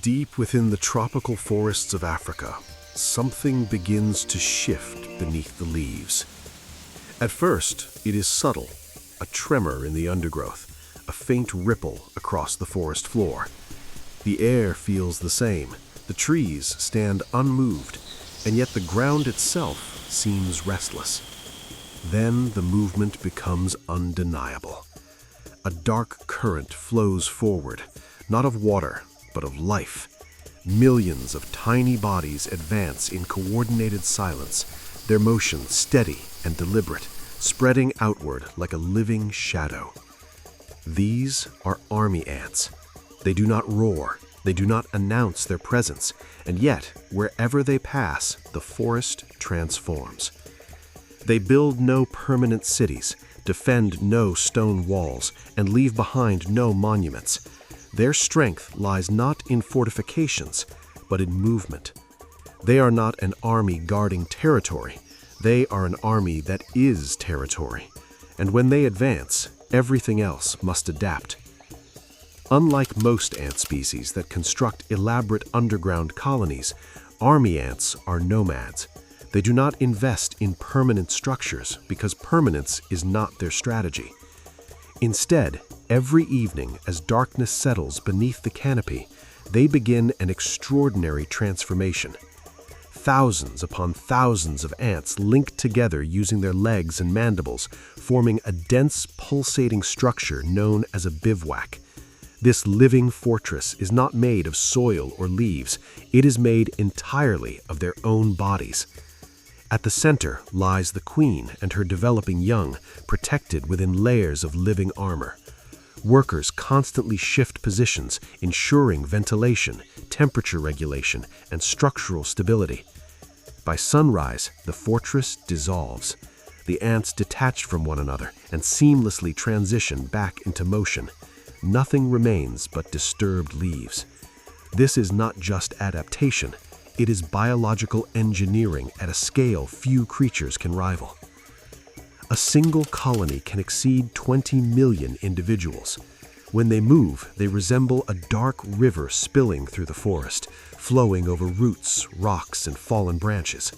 Deep within the tropical forests of Africa, something begins to shift beneath the leaves. At first, it is subtle, a tremor in the undergrowth, a faint ripple across the forest floor. The air feels the same, the trees stand unmoved, and yet the ground itself seems restless. Then the movement becomes undeniable. A dark current flows forward, not of water, but of life. Millions of tiny bodies advance in coordinated silence, their motion steady and deliberate, spreading outward like a living shadow. These are army ants. They do not roar, they do not announce their presence, and yet, wherever they pass, the forest transforms. They build no permanent cities, defend no stone walls, and leave behind no monuments. Their strength lies not in fortifications, but in movement. They are not an army guarding territory. They are an army that is territory. And when they advance, everything else must adapt. Unlike most ant species that construct elaborate underground colonies, army ants are nomads. They do not invest in permanent structures because permanence is not their strategy. Instead, every evening as darkness settles beneath the canopy, they begin an extraordinary transformation. Thousands upon thousands of ants link together using their legs and mandibles, forming a dense, pulsating structure known as a bivouac. This living fortress is not made of soil or leaves. It is made entirely of their own bodies. At the center lies the queen and her developing young, protected within layers of living armor. Workers constantly shift positions, ensuring ventilation, temperature regulation, and structural stability. By sunrise, the fortress dissolves. The ants detach from one another and seamlessly transition back into motion. Nothing remains but disturbed leaves. This is not just adaptation. It is biological engineering at a scale few creatures can rival. A single colony can exceed 20 million individuals. When they move, they resemble a dark river spilling through the forest, flowing over roots, rocks, and fallen branches.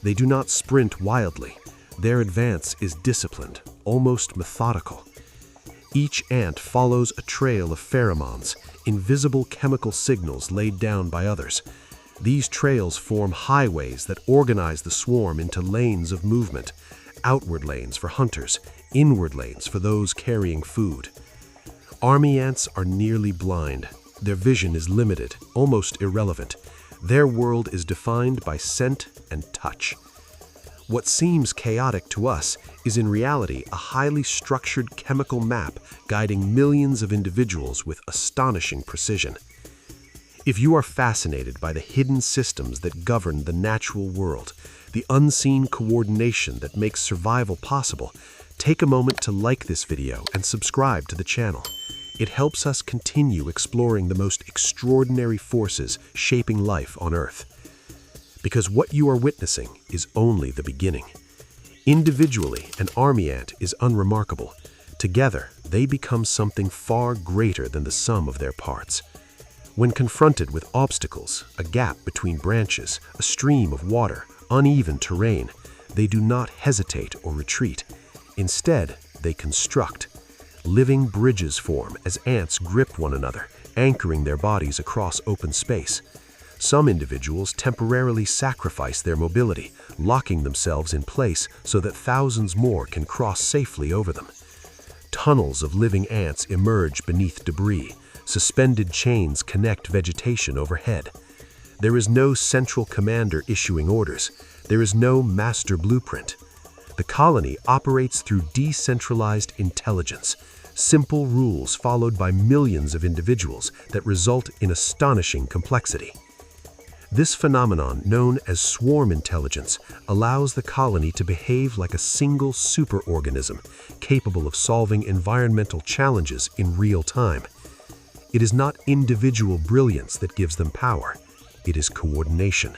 They do not sprint wildly. Their advance is disciplined, almost methodical. Each ant follows a trail of pheromones, invisible chemical signals laid down by others. These trails form highways that organize the swarm into lanes of movement, outward lanes for hunters, inward lanes for those carrying food. Army ants are nearly blind. Their vision is limited, almost irrelevant. Their world is defined by scent and touch. What seems chaotic to us is in reality a highly structured chemical map guiding millions of individuals with astonishing precision. If you are fascinated by the hidden systems that govern the natural world, the unseen coordination that makes survival possible, take a moment to like this video and subscribe to the channel. It helps us continue exploring the most extraordinary forces shaping life on Earth. Because what you are witnessing is only the beginning. Individually, an army ant is unremarkable. Together, they become something far greater than the sum of their parts. When confronted with obstacles, a gap between branches, a stream of water, uneven terrain, they do not hesitate or retreat. Instead, they construct. Living bridges form as ants grip one another, anchoring their bodies across open space. Some individuals temporarily sacrifice their mobility, locking themselves in place so that thousands more can cross safely over them. Tunnels of living ants emerge beneath debris. Suspended chains connect vegetation overhead. There is no central commander issuing orders. There is no master blueprint. The colony operates through decentralized intelligence, simple rules followed by millions of individuals that result in astonishing complexity. This phenomenon, known as swarm intelligence, allows the colony to behave like a single superorganism, capable of solving environmental challenges in real time. It is not individual brilliance that gives them power. It is coordination.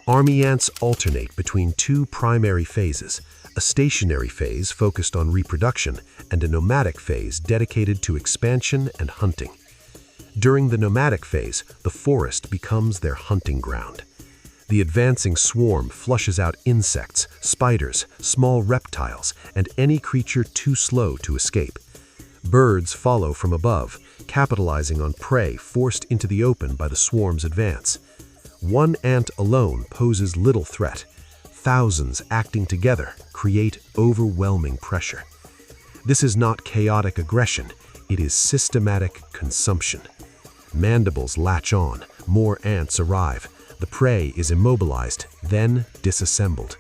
Army ants alternate between two primary phases, a stationary phase focused on reproduction and a nomadic phase dedicated to expansion and hunting. During the nomadic phase, the forest becomes their hunting ground. The advancing swarm flushes out insects, spiders, small reptiles, and any creature too slow to escape. Birds follow from above, capitalizing on prey forced into the open by the swarm's advance. One ant alone poses little threat. Thousands acting together create overwhelming pressure. This is not chaotic aggression, it is systematic consumption. Mandibles latch on, more ants arrive. The prey is immobilized, then disassembled.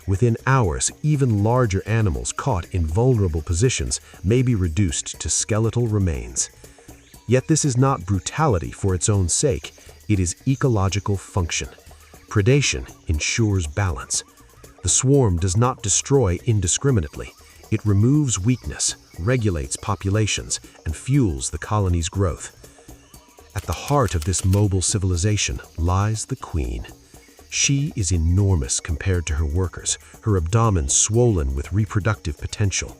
Within hours, even larger animals caught in vulnerable positions may be reduced to skeletal remains. Yet this is not brutality for its own sake, it is ecological function. Predation ensures balance. The swarm does not destroy indiscriminately. It removes weakness, regulates populations, and fuels the colony's growth. At the heart of this mobile civilization lies the queen. She is enormous compared to her workers, her abdomen swollen with reproductive potential.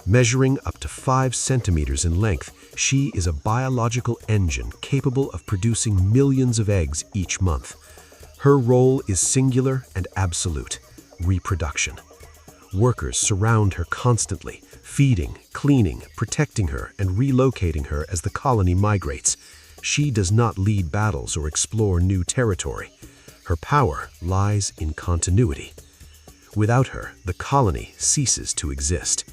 Measuring up to 5 centimeters in length, she is a biological engine capable of producing millions of eggs each month. Her role is singular and absolute: reproduction. Workers surround her constantly, feeding, cleaning, protecting her, and relocating her as the colony migrates. She does not lead battles or explore new territory. Her power lies in continuity. Without her, the colony ceases to exist.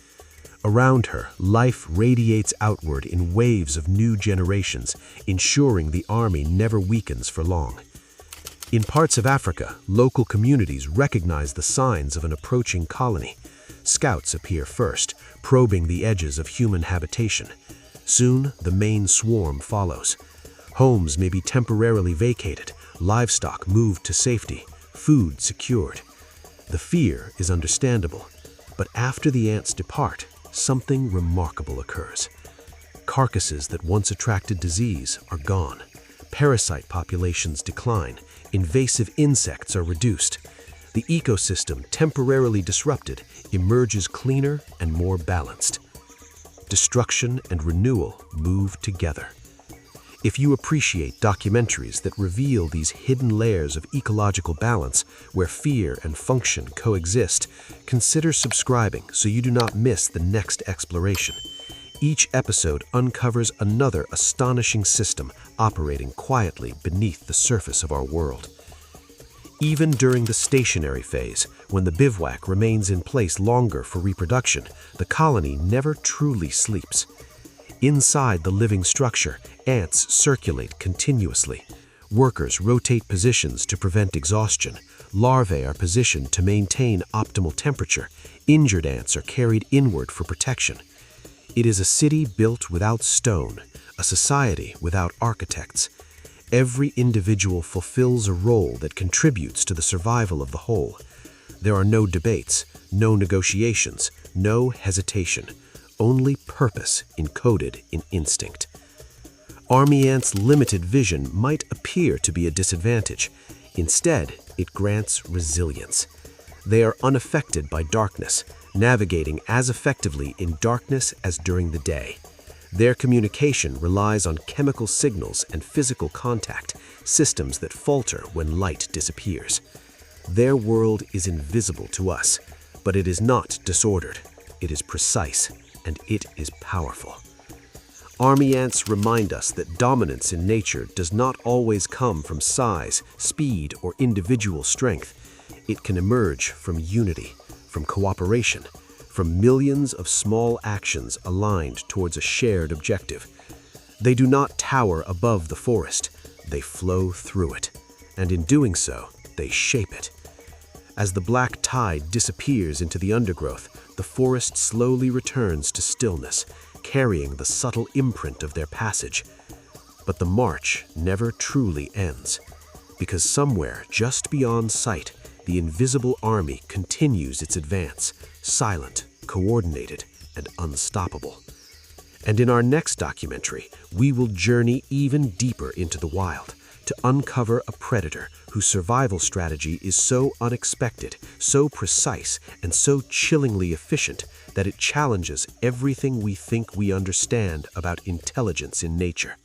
Around her, life radiates outward in waves of new generations, ensuring the army never weakens for long. In parts of Africa, local communities recognize the signs of an approaching colony. Scouts appear first, probing the edges of human habitation. Soon, the main swarm follows. Homes may be temporarily vacated, livestock moved to safety, food secured. The fear is understandable, but after the ants depart, something remarkable occurs. Carcasses that once attracted disease are gone. Parasite populations decline. Invasive insects are reduced. The ecosystem, temporarily disrupted, emerges cleaner and more balanced. Destruction and renewal move together. If you appreciate documentaries that reveal these hidden layers of ecological balance where fear and function coexist, consider subscribing so you do not miss the next exploration. Each episode uncovers another astonishing system operating quietly beneath the surface of our world. Even during the stationary phase, when the bivouac remains in place longer for reproduction, the colony never truly sleeps. Inside the living structure, ants circulate continuously. Workers rotate positions to prevent exhaustion. Larvae are positioned to maintain optimal temperature. Injured ants are carried inward for protection. It is a city built without stone, a society without architects. Every individual fulfills a role that contributes to the survival of the whole. There are no debates, no negotiations, no hesitation. Only purpose encoded in instinct. Army ants' limited vision might appear to be a disadvantage. Instead, it grants resilience. They are unaffected by darkness, navigating as effectively in darkness as during the day. Their communication relies on chemical signals and physical contact, systems that falter when light disappears. Their world is invisible to us, but it is not disordered. It is precise, and it is powerful. Army ants remind us that dominance in nature does not always come from size, speed, or individual strength. It can emerge from unity, from cooperation, from millions of small actions aligned towards a shared objective. They do not tower above the forest, they flow through it, and in doing so, they shape it. As the black tide disappears into the undergrowth, the forest slowly returns to stillness, carrying the subtle imprint of their passage. But the march never truly ends, because somewhere just beyond sight, the invisible army continues its advance, silent, coordinated, and unstoppable. And in our next documentary, we will journey even deeper into the wild, to uncover a predator whose survival strategy is so unexpected, so precise, and so chillingly efficient that it challenges everything we think we understand about intelligence in nature.